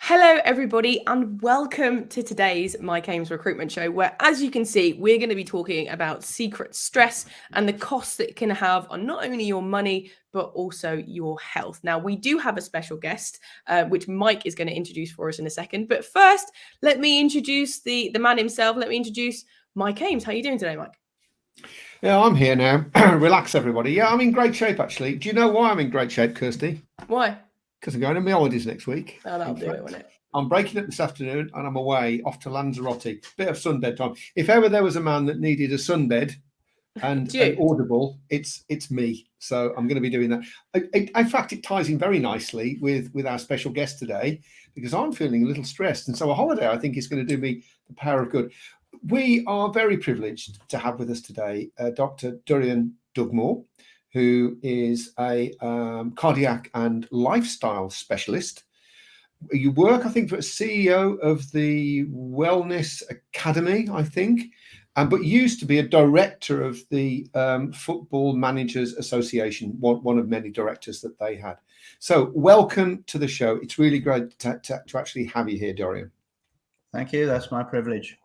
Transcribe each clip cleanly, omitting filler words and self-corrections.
Hello, everybody, and welcome to today's Mike Ames Recruitment Show, where, as you can see, we're going to be talking about secret stress and the costs that it can have on not only your money, but also your health. Now, we do have a special guest, which Mike is going to introduce for us in a second. But first, let me introduce the man himself. Let me introduce Mike Ames. How are you doing today, Mike? Yeah, I'm here now. Relax, everybody. Yeah, I'm in great shape, actually. Do you know why I'm in great shape, Kirsty? Why? Because I'm going on my holidays next week. Oh, that'll do it, won't it? I'm breaking up this afternoon and I'm away off to Lanzarote. Bit of sunbed time. If ever there was a man that needed a sunbed and an audible, it's me. So I'm going to be doing that. In fact, it ties in very nicely with our special guest today, because I'm feeling a little stressed. And so a holiday, I think, is going to do me the power of good. We are very privileged to have with us today Dr. Dorian Dugmore, who is a cardiac and lifestyle specialist. You work, I think, for a CEO of the Wellness Academy, I think, but used to be a director of the Football Managers Association, one of many directors that they had. So welcome to the show. It's really great to actually have you here, Dorian. Thank you. That's my privilege.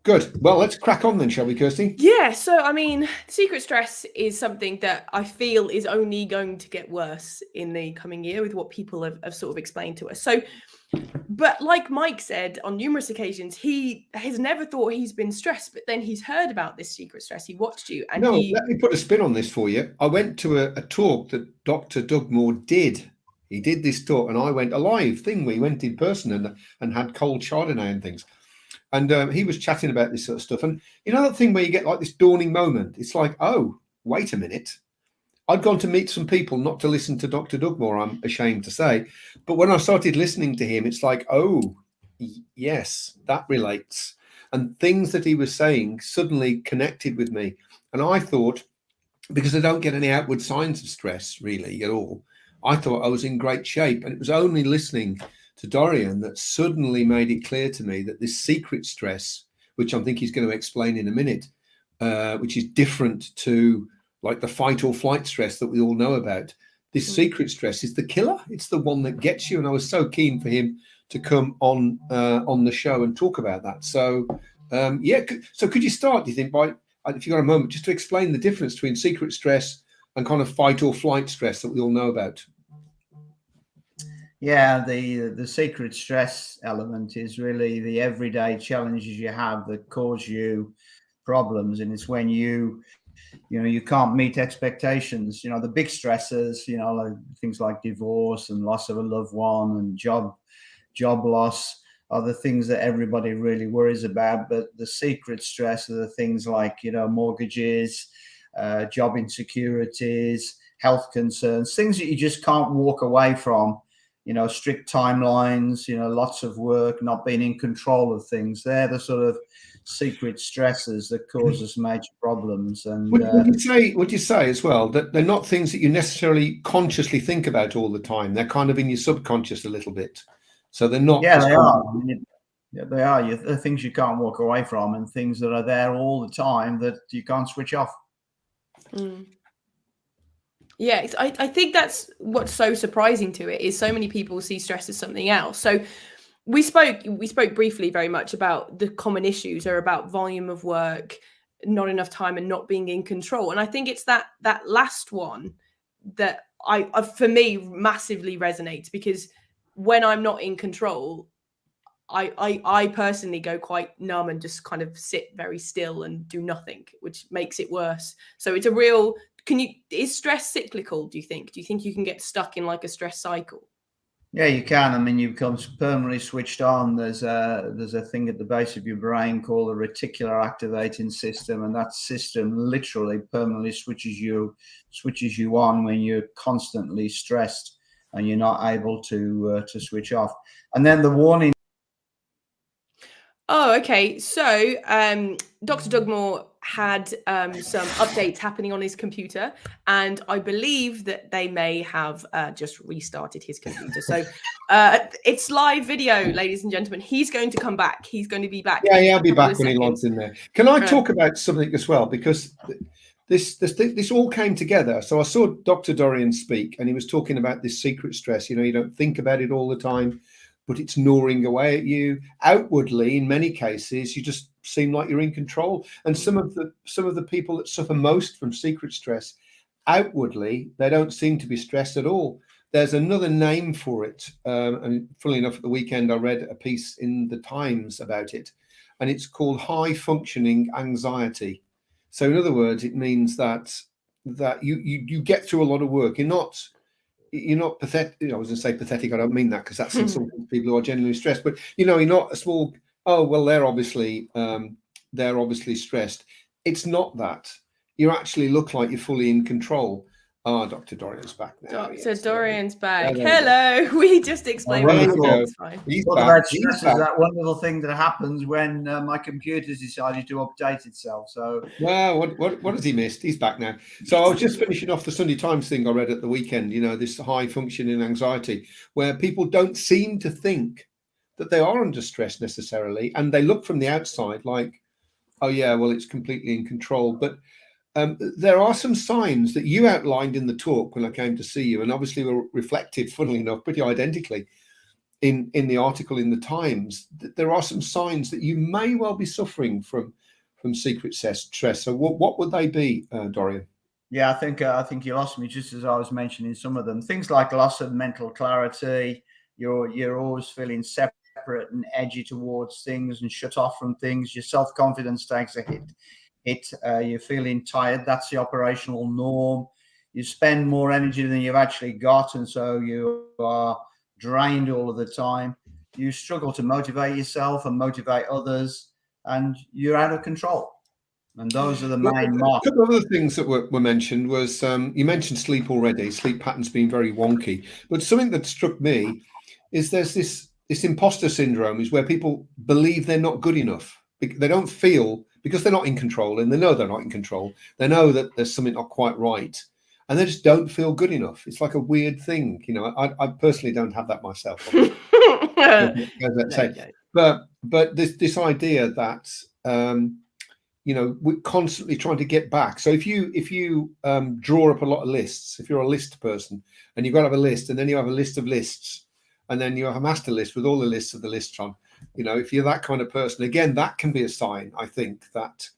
Good. Well, let's crack on then, shall we, Kirsty? Yeah. So, I mean, secret stress is something that I feel is only going to get worse in the coming year with what people have sort of explained to us. So, but like Mike said on numerous occasions, he has never thought he's been stressed, but then he's heard about this secret stress. He watched you. And let me put a spin on this for you. I went to a talk that Dr. Dugmore did. He did this talk and I went, a live thing. We went in person and had cold Chardonnay and things. And he was chatting about this sort of stuff. And you know that thing where you get like this dawning moment? It's like, oh, wait a minute. I'd gone to meet some people, not to listen to Dr. Dugmore, I'm ashamed to say. But when I started listening to him, it's like, oh, yes, that relates. And things that he was saying suddenly connected with me. And I thought, because I don't get any outward signs of stress really at all, I thought I was in great shape. And it was only listening to Dorian that suddenly made it clear to me that this secret stress, which I think he's going to explain in a minute, which is different to like the fight or flight stress that we all know about. This secret stress is the killer. It's the one that gets you. And I was so keen for him to come on the show and talk about that. So, So could you start, do you think, by, if you've got a moment, just to explain the difference between secret stress and kind of fight or flight stress that we all know about? Yeah, the secret stress element is really the everyday challenges you have that cause you problems, and it's when you can't meet expectations. The big stressors, like things like divorce and loss of a loved one and job loss are the things that everybody really worries about. But the secret stress are the things like mortgages, job insecurities, health concerns, things that you just can't walk away from. Strict timelines, lots of work, not being in control of things. They're the sort of secret stresses that cause us major problems. And would you say as well that they're not things that you necessarily consciously think about all the time? They're kind of in your subconscious a little bit. So they're not. Yeah, they are. They are. They're things you can't walk away from, and things that are there all the time that you can't switch off. Mm. Yeah, I think that's what's so surprising to it is so many people see stress as something else. So we spoke briefly very much about the common issues are about volume of work, not enough time, and not being in control. And I think it's that last one that for me massively resonates, because when I'm not in control, I personally go quite numb and just kind of sit very still and do nothing, which makes it worse. So it's a real. Is stress cyclical, do you think? Do you think you can get stuck in like a stress cycle? Yeah, you can. I mean, you become permanently switched on. There's a thing at the base of your brain called the reticular activating system, and that system literally permanently switches you on when you're constantly stressed and you're not able to switch off. And then the warning. Oh, okay. So Dr. Dugmore had some updates happening on his computer, and I believe that they may have just restarted his computer. So it's live video, ladies and gentlemen. He's going to come back. He's going to be back. Yeah, I'll be back when he logs in there. Can I talk about something as well? Because this all came together. So I saw Dr. Dorian speak, and he was talking about this secret stress. You don't think about it all the time, but it's gnawing away at you. Outwardly, in many cases, you just seem like you're in control. And some of the people that suffer most from secret stress, outwardly, they don't seem to be stressed at all. There's another name for it. And funnily enough, at the weekend, I read a piece in the Times about it, and it's called high functioning anxiety. So in other words, it means that you get through a lot of work. You're not pathetic. I was going to say pathetic. I don't mean that, because that's insulting to people who are genuinely stressed. But you're not a small. Oh well, they're obviously stressed. It's not that. You actually look like you're fully in control. Dr. Dorian's back now. Dr. Dorian's back. Hello. We just explained it's fine. What about stress is that wonderful thing that happens when my computer's decided to update itself. So what has he missed? He's back now. So I was just finishing off the Sunday Times thing I read at the weekend, this high functioning anxiety, where people don't seem to think that they are under stress necessarily, and they look from the outside like, oh yeah, well, it's completely in control. But there are some signs that you outlined in the talk when I came to see you, and obviously were reflected, funnily enough, pretty identically in the article in the Times. That there are some signs that you may well be suffering from secret stress. So what would they be, Dorian? Yeah, I think you lost me just as I was mentioning some of them. Things like loss of mental clarity. You're always feeling separate and edgy towards things and shut off from things. Your self-confidence takes a hit. You're feeling tired. That's the operational norm. You spend more energy than you've actually got, and so you are drained all of the time. You struggle to motivate yourself and motivate others, and you're out of control. And those are the main marks. A couple of other things that were mentioned was, you mentioned sleep already. Sleep patterns being very wonky, but something that struck me is there's this imposter syndrome, is where people believe they're not good enough. They don't feel, because they're not in control, and they know they're not in control. They know that there's something not quite right, and they just don't feel good enough. It's like a weird thing, I personally don't have that myself. But this idea that we're constantly trying to get back. So if you draw up a lot of lists, if you're a list person and you've got to have a list, and then you have a list of lists, and then you have a master list with all the lists of the lists on. If you're that kind of person, again, that can be a sign, I think, that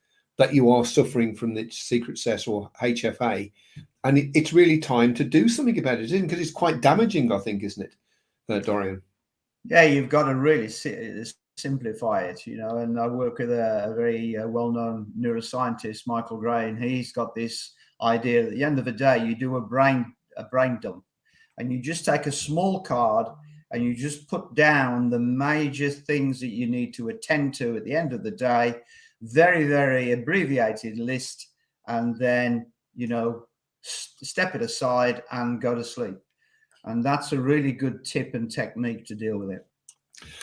you are suffering from the secret stress or HFA, and it's really time to do something about it, isn't it? Because it's quite damaging, I think, isn't it, Dorian? Yeah, you've got to really simplify it, and I work with a very well-known neuroscientist, Michael Gray, and he's got this idea that at the end of the day, you do a brain dump, and you just take a small card and you just put down the major things that you need to attend to at the end of the day, very, very abbreviated list, and then, step it aside and go to sleep. And that's a really good tip and technique to deal with it.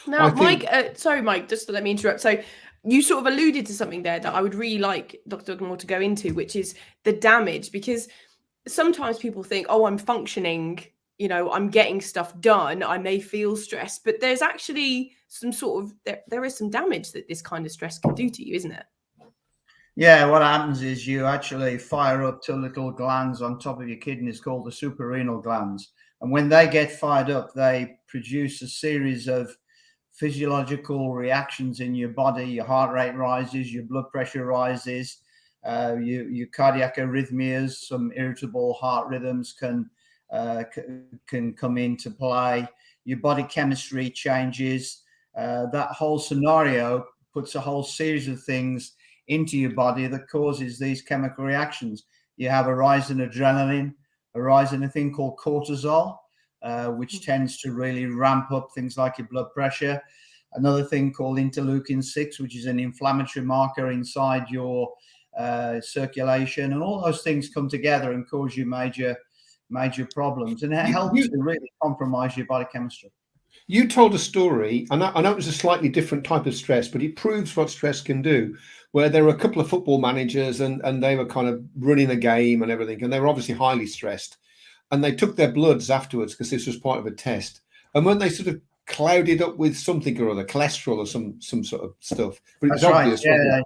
Now, Mike, sorry, Mike, just to let me interrupt. So you sort of alluded to something there that I would really like Dr. Dugmore to go into, which is the damage, because sometimes people think, oh, I'm functioning, I'm getting stuff done, I may feel stressed, but there's actually some sort of, there is some damage that this kind of stress can do to you, isn't it? Yeah, what happens is you actually fire up two little glands on top of your kidneys called the suprarenal glands. And when they get fired up, they produce a series of physiological reactions in your body. Your heart rate rises, your blood pressure rises, your cardiac arrhythmias, some irritable heart rhythms can come into play. Your body chemistry changes. That whole scenario puts a whole series of things into your body that causes these chemical reactions. You have a rise in adrenaline, a rise in a thing called cortisol, which tends to really ramp up things like your blood pressure. Another thing called interleukin-6, which is an inflammatory marker inside your circulation. And all those things come together and cause you major problems. And it helps to really compromise your body chemistry. You told a story, and I know it was a slightly different type of stress, but it proves what stress can do, where there were a couple of football managers and they were kind of running a game and everything, and they were obviously highly stressed. And they took their bloods afterwards because this was part of a test. And when they sort of clouded up with something or other, cholesterol or some sort of stuff, but it was obvious. Right. Yeah.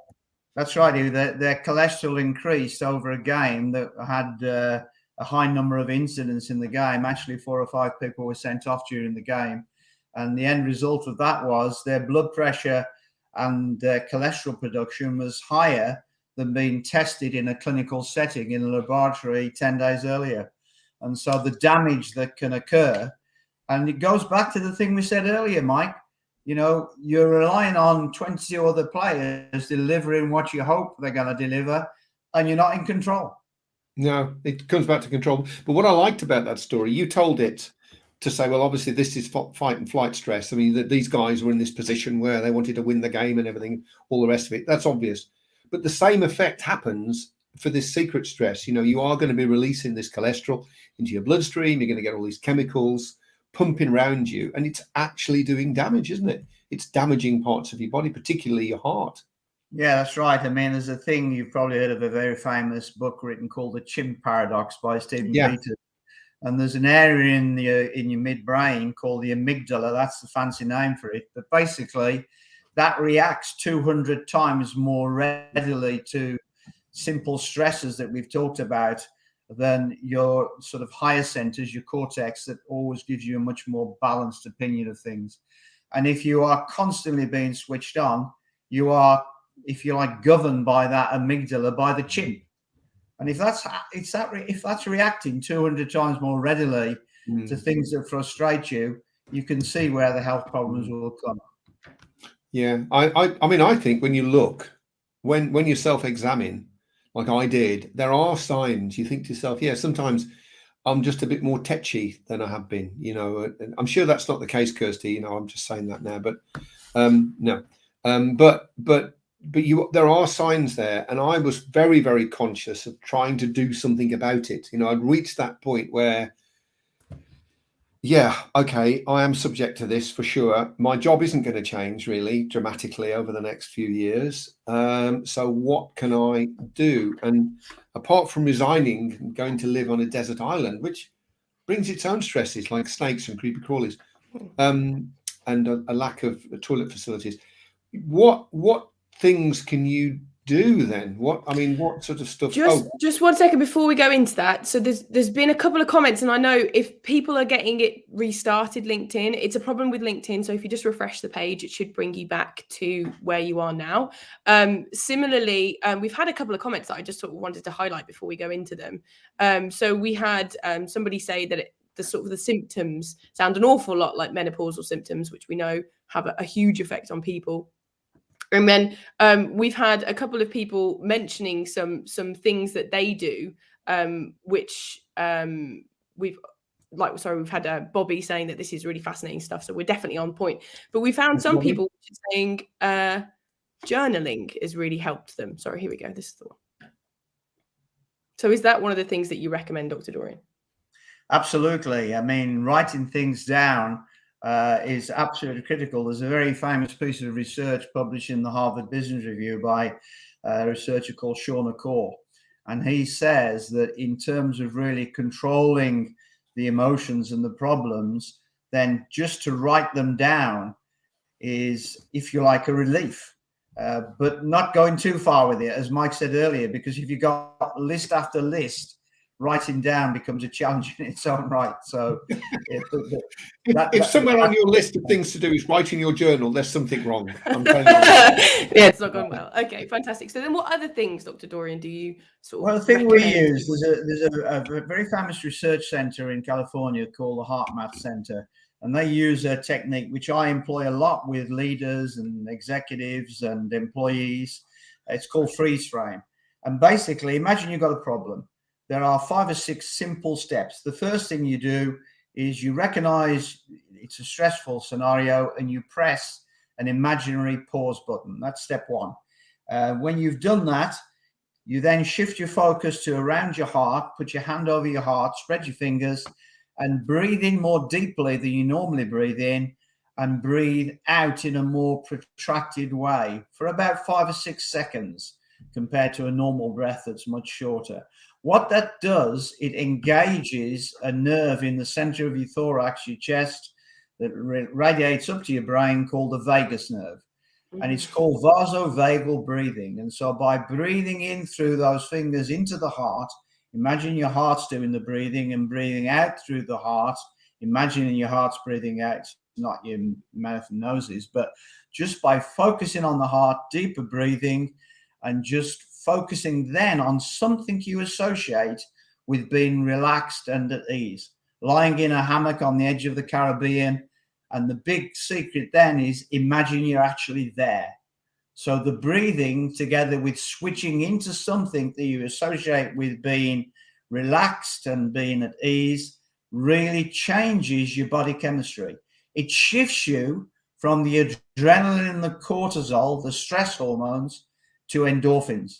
That's right. Their cholesterol increased over a game that had a high number of incidents in the game. Actually, 4 or 5 people were sent off during the game. And the end result of that was their blood pressure and their cholesterol production was higher than being tested in a clinical setting in a laboratory 10 days earlier. And so the damage that can occur, and it goes back to the thing we said earlier, Mike, you know, you're relying on 20 other players delivering what you hope they're going to deliver, and you're not in control. No, it comes back to control. But what I liked about that story, you told it to say, well, obviously this is fight and flight stress. I mean, these guys were in this position where they wanted to win the game and everything, all the rest of it. That's obvious. But the same effect happens for this secret stress. You know, you are going to be releasing this cholesterol into your bloodstream. You're going to get all these chemicals pumping around you, and it's actually doing damage, isn't it? It's damaging parts of your body, particularly your heart. Yeah, that's right. I mean, there's a thing, you've probably heard of a very famous book written called The Chimp Paradox by Stephen Peters. And there's an area in your midbrain called the amygdala. That's the fancy name for it. But basically, that reacts 200 times more readily to simple stresses that we've talked about than your sort of higher centers, your cortex, that always gives you a much more balanced opinion of things. And if you are constantly being switched on, you are, if you like, governed by that amygdala, by the chimp. And if that's reacting 200 times more readily to things that frustrate you, you can see where the health problems will come. Yeah, I mean, I think when you look, when you self-examine, like I did, there are signs. You think to yourself, yeah, sometimes I'm just a bit more tetchy than I have been. You know, and I'm sure that's not the case, Kirsty. You know, I'm just saying that now, but no, but there are signs there, and I was very, very conscious of trying to do something about it. You know, I'd reached that point where, yeah, okay, I am subject to this for sure. My job isn't going to change really dramatically over the next few years. So what can I do? And apart from resigning and going to live on a desert island, which brings its own stresses like snakes and creepy crawlies, and a lack of toilet facilities, what things can you do then? What sort of stuff? Just 1 second before we go into that. So there's been a couple of comments, and I know if people are getting it restarted, LinkedIn, it's a problem with LinkedIn. So if you just refresh the page, it should bring you back to where you are now. Similarly, we've had a couple of comments that I just sort of wanted to highlight before we go into them. So we had somebody say that the symptoms sound an awful lot like menopausal symptoms, which we know have a huge effect on people. And then we've had a couple of people mentioning some things that they do, which we've had Bobby saying that this is really fascinating stuff. So we're definitely on point. But we found some people saying journaling has really helped them. Sorry, here we go. This is the one. So is that one of the things that you recommend, Dr. Dorian? Absolutely. I mean, writing things down is absolutely critical. There's a very famous piece of research published in the Harvard Business Review by a researcher called Sean Acor. And he says that in terms of really controlling the emotions and the problems, then just to write them down is, if you like, a relief, but not going too far with it, as Mike said earlier, because if you got list after list, writing down becomes a challenge in its own right. So if somewhere on your list of things to do is writing your journal, there's something wrong. I'm telling you. Yeah, it's not going well. Okay, fantastic. So then what other things, Dr. Dorian, do you Well, the thing we use, there's a very famous research center in California called the HeartMath Center. And they use a technique which I employ a lot with leaders and executives and employees. It's called freeze frame. And basically, imagine you've got a problem. There are 5 or 6 simple steps. The first thing you do is you recognize it's a stressful scenario and you press an imaginary pause button. That's step 1. When you've done that, you then shift your focus to around your heart, put your hand over your heart, spread your fingers, and breathe in more deeply than you normally breathe in, and breathe out in a more protracted way for about 5 or 6 seconds compared to a normal breath that's much shorter. What that does, it engages a nerve in the center of your thorax, your chest, that radiates up to your brain, called the vagus nerve. and it's called vasovagal breathing. And so by breathing in through those fingers into the heart, imagine your heart's doing the breathing, and breathing out through the heart, imagining your heart's breathing out, not your mouth and noses, but just by focusing on the heart, deeper breathing, and just focusing then on something you associate with being relaxed and at ease, lying in a hammock on the edge of the Caribbean. And the big secret then is imagine you're actually there. So the breathing, together with switching into something that you associate with being relaxed and being at ease, really changes your body chemistry. It shifts you from the adrenaline and the cortisol, the stress hormones, to endorphins.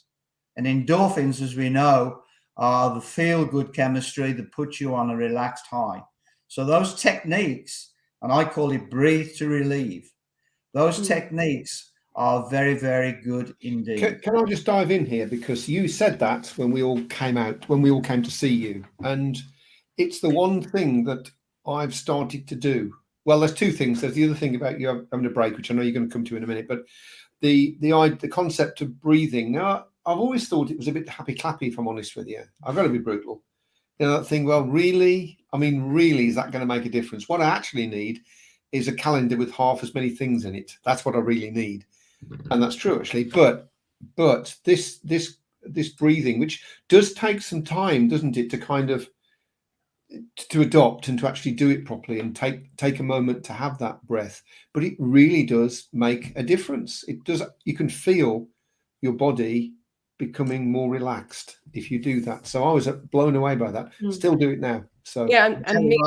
And endorphins, as we know, are the feel-good chemistry that puts you on a relaxed high. So those techniques, and I call it breathe to relieve, those techniques are very, very good indeed. Can I just dive in here? Because you said that when we all came to see you. And it's the one thing that I've started to do. Well, there's two things. There's the other thing about you having a break, which I know you're going to come to in a minute. But the concept of breathing. Now, I've always thought it was a bit happy clappy, if I'm honest with you. I've got to be brutal. You know, that thing, well, really? I mean, really, is that going to make a difference? What I actually need is a calendar with half as many things in it. That's what I really need. And that's true, actually. But this breathing, which does take some time, doesn't it, to kind of to adopt and to actually do it properly and take a moment to have that breath. But it really does make a difference. It does. You can feel your body becoming more relaxed if you do that. So I was blown away by that. Still do it now. So yeah, and me,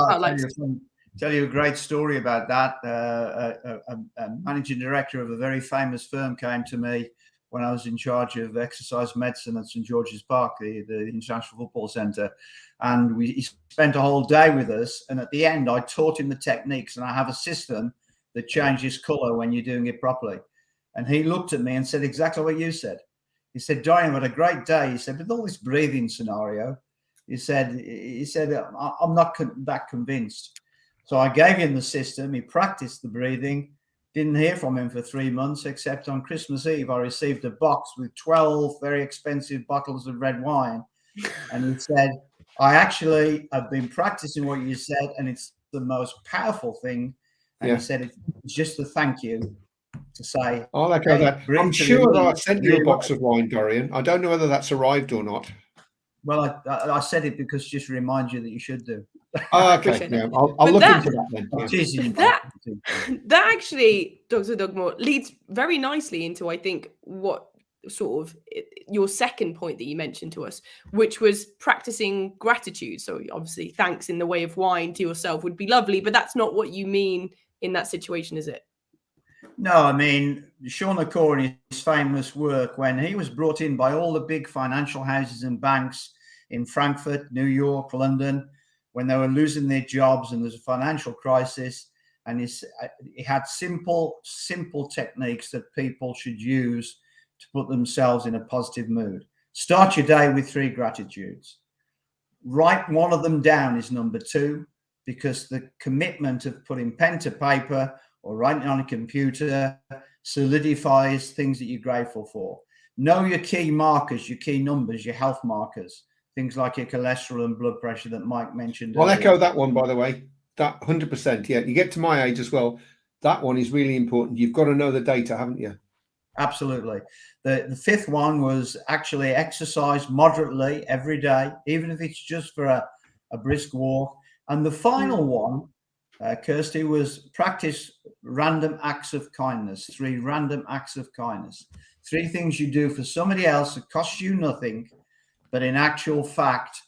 tell you a great story about that. A managing director of a very famous firm came to me when I was in charge of exercise medicine at St George's Park, the International Football Centre, and he spent a whole day with us. And at the end, I taught him the techniques, and I have a system that changes colour when you're doing it properly. And he looked at me and said exactly what you said. He said, "Dorian, what a great day." He said, "With all this breathing scenario," he said, "I'm not that convinced." So I gave him the system. He practiced the breathing. Didn't hear from him for 3 months, except on Christmas Eve, I received a box with 12 very expensive bottles of red wine. And he said, "I actually have been practicing what you said, and it's the most powerful thing." And he said, "It's just a thank you to say." I'll echo that. I'm sure that I sent you a box of wine, Dorian. I don't know whether that's arrived or not. Well, I said it because just to remind you that you should do. Okay, yeah, I'll look into that then. That actually, Dr. Dugmore, leads very nicely into, I think, what sort of your second point that you mentioned to us, which was practicing gratitude. So obviously thanks in the way of wine to yourself would be lovely, but that's not what you mean in that situation, is it? No, I mean, Sean Accor in his famous work, when he was brought in by all the big financial houses and banks in Frankfurt, New York, London, when they were losing their jobs and there's a financial crisis, and he had simple techniques that people should use to put themselves in a positive mood. Start your day with 3 gratitudes. Write one of them down is number 2, because the commitment of putting pen to paper or writing on a computer solidifies things that you're grateful for. Know your key markers, your key numbers, your health markers, things like your cholesterol and blood pressure that Mike mentioned I'll earlier. echo that one, by the way. That 100%. Yeah, you get to my age as well. That one is really important. You've got to know the data, haven't you? Absolutely. The 5th one was actually exercise moderately every day, even if it's just for a brisk walk. And the final one, Kirsty, was practice random acts of kindness. 3 random acts of kindness. 3 things you do for somebody else that costs you nothing, but in actual fact,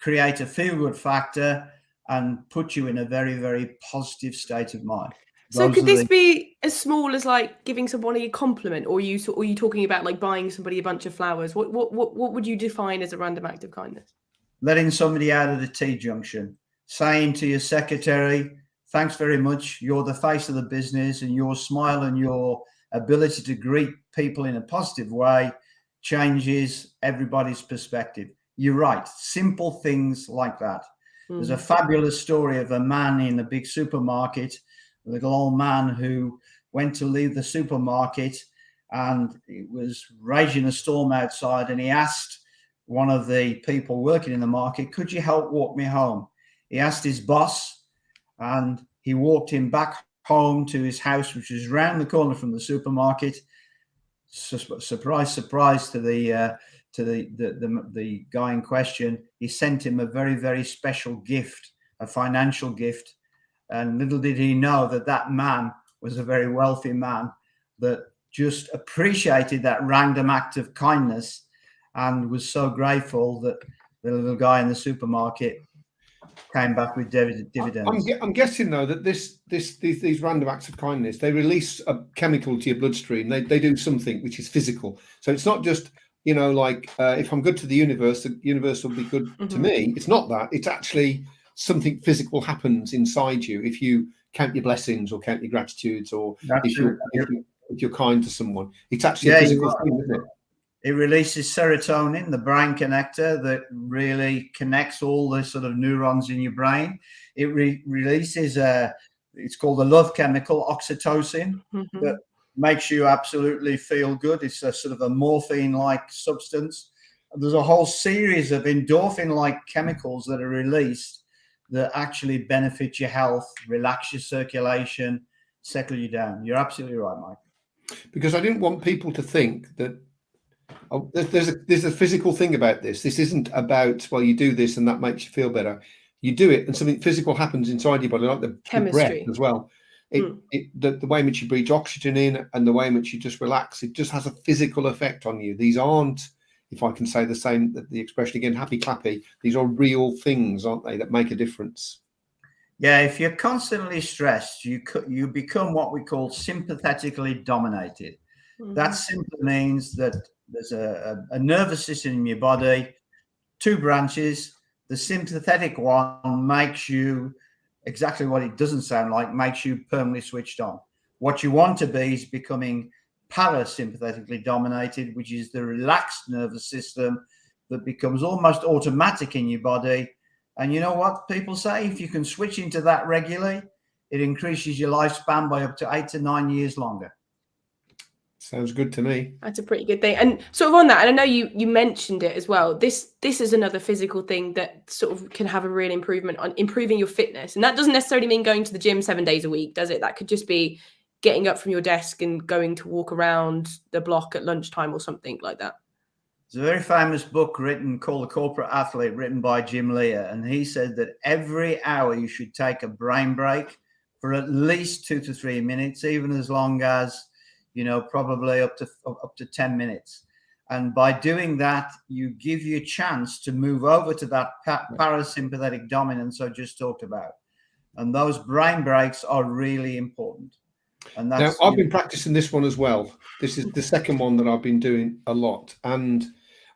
create a feel-good factor and put you in a very, very positive state of mind. So could this be as small as like giving somebody a compliment, or you talking about like buying somebody a bunch of flowers? What would you define as a random act of kindness? Letting somebody out of the T-junction, saying to your secretary, "Thanks very much. You're the face of the business," and your smile and your ability to greet people in a positive way changes everybody's perspective. You're right. Simple things like that. There's a fabulous story of a man in a big supermarket, a little old man who went to leave the supermarket, and it was raging a storm outside, and he asked one of the people working in the market, "Could you help walk me home?" He asked his boss, and he walked him back home to his house, which was round the corner from the supermarket. Surprise, surprise to the guy in question. He sent him a very, very special gift, a financial gift. And little did he know that that man was a very wealthy man that just appreciated that random act of kindness and was so grateful that the little guy in the supermarket came back with dividends. I'm guessing though that these random acts of kindness, they release a chemical to your bloodstream. They do something which is physical. So it's not just, you know, like if I'm good to the universe will be good to me. It's not that. It's actually something physical happens inside you if you count your blessings or count your gratitudes, or if you're kind to someone. It's actually a physical thing, isn't it? It releases serotonin, the brain connector that really connects all the sort of neurons in your brain. It releases it's called the love chemical, oxytocin, that makes you absolutely feel good. It's a sort of a morphine-like substance. There's a whole series of endorphin-like chemicals that are released that actually benefit your health, relax your circulation, settle you down. You're absolutely right, Mike. Because I didn't want people to think that there's a physical thing about this. This isn't about, well, you do this and that makes you feel better. You do it and something physical happens inside your body, like the breath as well. The way in which you breathe oxygen in and the way in which you just relax, it just has a physical effect on you. These aren't, if I can say the expression again, happy clappy. These are real things, aren't they, that make a difference? Yeah, if you're constantly stressed, you become what we call sympathetically dominated. That simply means that there's a nervous system in your body, two branches. The sympathetic one makes you exactly what it doesn't sound like, makes you permanently switched on. What you want to be is becoming parasympathetically dominated, which is the relaxed nervous system that becomes almost automatic in your body. And you know what people say? If you can switch into that regularly, it increases your lifespan by up to 8 to 9 years longer. Sounds good to me. That's a pretty good thing. And sort of on that, and I know you mentioned it as well, this is another physical thing that sort of can have a real improvement on improving your fitness. And that doesn't necessarily mean going to the gym 7 days a week, does it? That could just be getting up from your desk and going to walk around the block at lunchtime or something like that. There's a very famous book called The Corporate Athlete, written by Jim Lear. And he said that every hour you should take a brain break for at least 2 to 3 minutes, even as long as, you know, probably up to 10 minutes. And by doing that, you give you a chance to move over to that parasympathetic dominance I just talked about. And those brain breaks are really important. And that's, now, I've been practicing this one as well. This is the second one that I've been doing a lot. And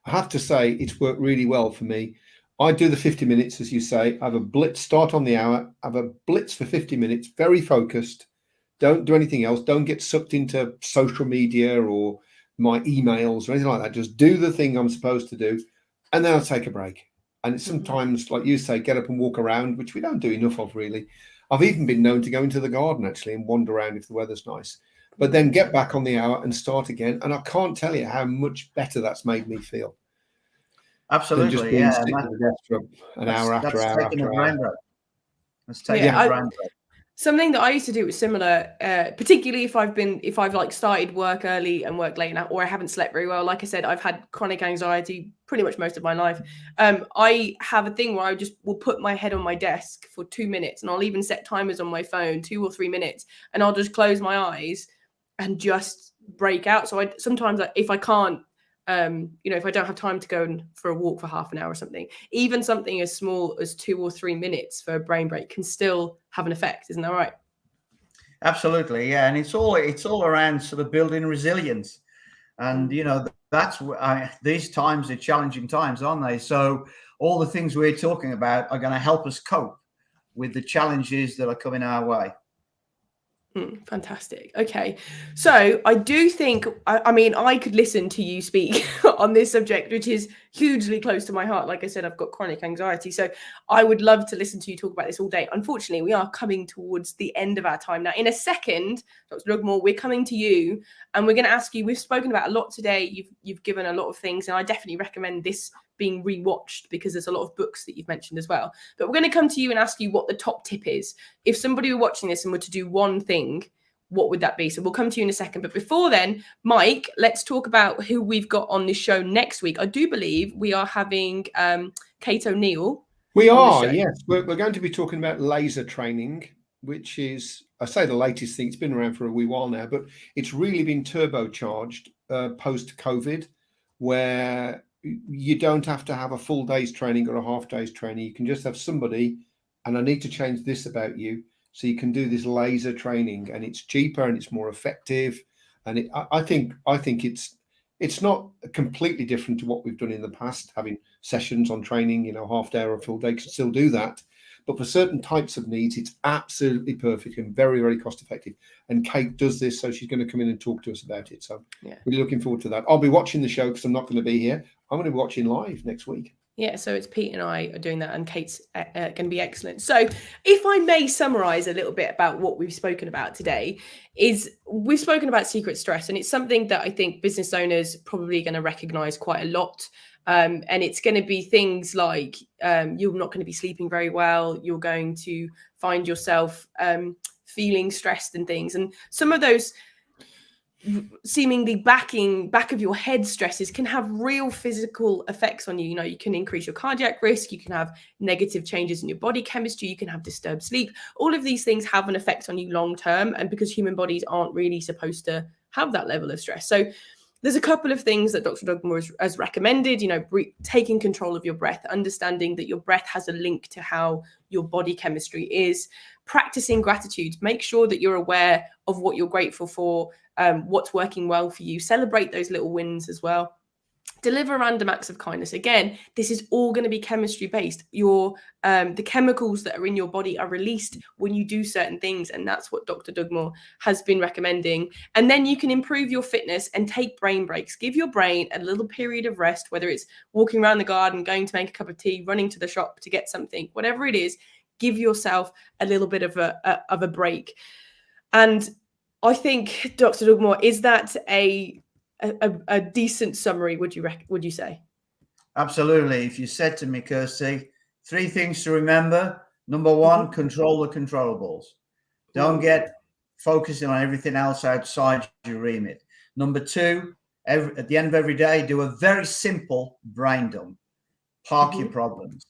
I have to say, it's worked really well for me. I do the 50 minutes, as you say. I have a blitz, start on the hour, have a blitz for 50 minutes, very focused. Don't do anything else. Don't get sucked into social media or my emails or anything like that. Just do the thing I'm supposed to do. And then I'll take a break. And it's sometimes, like you say, get up and walk around, which we don't do enough of, really. I've even been known to go into the garden, actually, and wander around if the weather's nice. But then get back on the hour and start again. And I can't tell you how much better that's made me feel. Absolutely, yeah. An hour after hour after hour. Let's take a brain break. Something that I used to do was similar, particularly if I've like started work early and work late now, or I haven't slept very well. Like I said, I've had chronic anxiety pretty much most of my life. I have a thing where I just will put my head on my desk for 2 minutes, and I'll even set timers on my phone, 2 or 3 minutes, and I'll just close my eyes and just break out. So sometimes if I can't, if I don't have time to go for a walk for half an hour or something, even something as small as 2 or 3 minutes for a brain break can still have an effect. Isn't that right? Absolutely, yeah. And it's all around sort of building resilience. And, you know, that's these times are challenging times, aren't they? So all the things we're talking about are going to help us cope with the challenges that are coming our way. Fantastic. Okay. So I do think, I mean, I could listen to you speak on this subject, which is hugely close to my heart. Like I said, I've got chronic anxiety. So I would love to listen to you talk about this all day. Unfortunately, we are coming towards the end of our time now. In a second, Dr. Dugmore, we're coming to you and we're going to ask you, we've spoken about a lot today. You've given a lot of things, and I definitely recommend this being rewatched because there's a lot of books that you've mentioned as well. But we're going to come to you and ask you what the top tip is. If somebody were watching this and were to do one thing, what would that be? So we'll come to you in a second. But before then, Mike, let's talk about who we've got on this show next week. I do believe we are having Kate O'Neill. We are, yes. We're going to be talking about laser training, which is, I say the latest thing. It's been around for a wee while now, but it's really been turbocharged post-COVID, where you don't have to have a full day's training or a half day's training. You can just have somebody, and I need to change this about you. So you can do this laser training, and it's cheaper and it's more effective. And I think it's not completely different to what we've done in the past, having sessions on training, half day or a full day, can still do that. But for certain types of needs, it's absolutely perfect and very, very cost effective. And Kate does this, so she's going to come in and talk to us about it. So really looking forward to that. I'll be watching the show because I'm not going to be here. I'm going to be watching live next week. Yeah, so it's Pete and I are doing that, and Kate's going to be excellent. So if I may summarize a little bit about what we've spoken about today, is we've spoken about secret stress, and it's something that I think business owners probably going to recognize quite a lot. And it's going to be things like you're not going to be sleeping very well. You're going to find yourself feeling stressed and things. And some of those seemingly back of your head stresses can have real physical effects on you. You can increase your cardiac risk. You can have negative changes in your body chemistry. You can have disturbed sleep. All of these things have an effect on you long term. And because human bodies aren't really supposed to have that level of stress. So there's a couple of things that Dr. Dugmore has recommended, taking control of your breath, understanding that your breath has a link to how your body chemistry is, practicing gratitude, make sure that you're aware of what you're grateful for, what's working well for you, celebrate those little wins as well. Deliver random acts of kindness. Again, this is all going to be chemistry based. The chemicals that are in your body are released when you do certain things, and that's what Dr. Dugmore has been recommending. And then you can improve your fitness and take brain breaks. Give your brain a little period of rest, whether it's walking around the garden, going to make a cup of tea, running to the shop to get something, whatever it is. Give yourself a little bit of a break. And I think, Dr. Dugmore, is that a decent summary, would you say? Absolutely. If you said to me, Kirsty, 3 things to remember. Number 1, control the controllables. Don't get focusing on everything else outside your remit. Number 2, at the end of every day, do a very simple brain dump. Park your problems.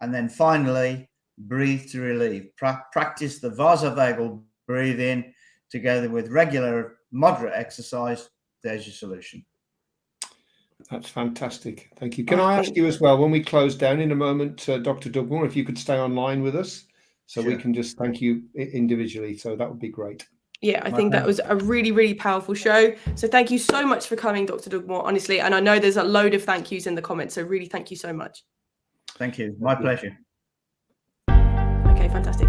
And then finally, breathe to relieve. Practice the vasovagal breathing together with regular moderate exercise. There's your solution. That's fantastic. Thank you. Can I ask you as well, when we close down in a moment, Dr. Dugmore, if you could stay online with us so we can just thank you individually. So that would be great. Yeah, I think that was a really, really powerful show. So thank you so much for coming, Dr. Dugmore, honestly. And I know there's a load of thank yous in the comments. So really, thank you so much. Thank you. My pleasure. Okay, fantastic.